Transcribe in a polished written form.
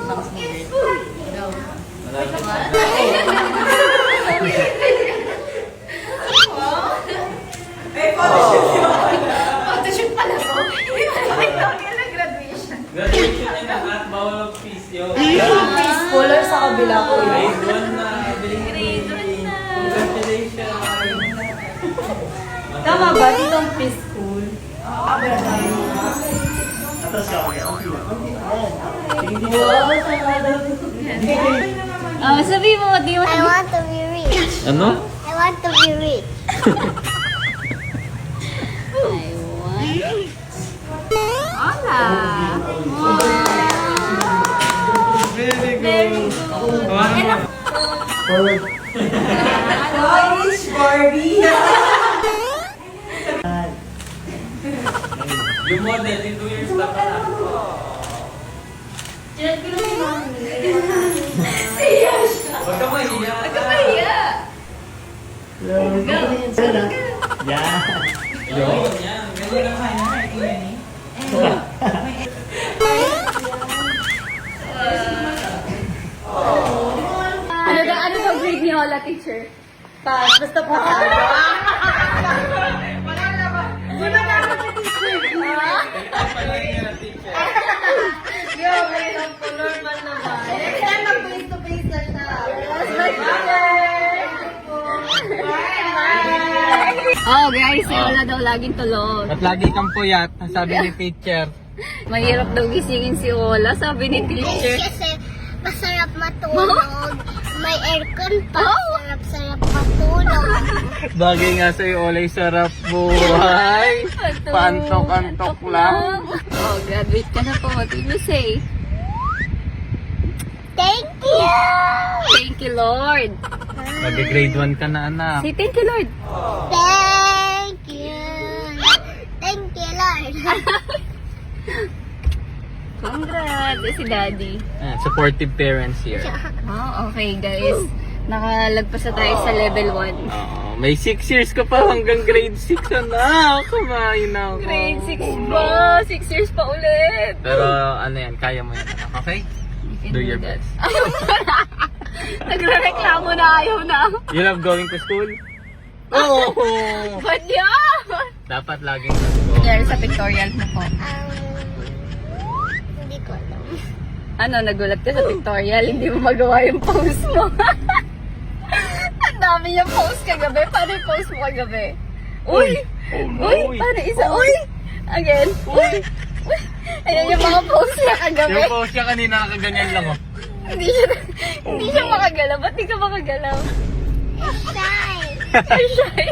Max movie. Go. Photoshoot pala po. Hindi pala kayo na graduation. Graduation niya na at bawal of peace yun. Scholar sa kabila ko yun. Grade 1 na. Grade 1 na. Congratulations. Tama ba? Dito ang preschool. Sabi mo, di mo. I want to be rich. Ano? I want to be rich. Hola! Very good. Very good. Forward. Rich Barbie! Yung model, in 2 years na pa na. Chinat ko lang si Mami. Huwag ka mahiya. Huwag ka mahiya. Yeah. Yun, yan. Ganyan lang kayo na ito yan eh. Ano daw grade ni Hola, teacher? Pass. Basta pass. Wala na ba? Wala na ba si teacher? Palagi niya na teacher. Yo, may normal naman. Next time mag-face to face na siya. Bye! Oh guys, si Hola daw laging tulog. At lagi kang puyat, sabi ni teacher. Mahirap daw gisingin si Hola, sabi ni teacher. Kasi masarap matulog. May aircon pa. Sarap-sarap matulog. Bagay nga sa'yo, Olay, sarap buhay. Pantok-antok lang. Oh, graduate ka na po. What did you say? Thank you! Thank you, Lord. Mag-grade 1 ka na, anak. Say thank you, Lord. Thank you! Thank you, Lord. Congrats. Si Daddy. Supportive parents here. Oh, okay, guys. Nakalagpas na tayo sa level 1. May 6 years ka pa hanggang grade 6, anak. Kumain na ako. Grade 6 ba? 6 years pa ulit. Pero ano yan, kaya mo yan, anak. Okay? You can Do your that. best. Ayaw na. Nagre-reklamo na, ayaw na. You love going to school? Oo! Ba't yan? Dapat laging sa school. Nangyari sa pictorial mo po. Hindi ko alam. Ano, nagulat ka sa pictorial, hindi mo magawa yung pose mo. Ang dami yung pose kagabi. Paano yung pose mo kagabi? Uy! Uy! Paano isa? Uy! Again! Uy! Uy! Ayan yung mga pose niya kagabi. Yung post niya kanina, nakaganyan lang, oh. Hindi siya makagalaw. Ba't di ka makagalaw? Shy! Shy!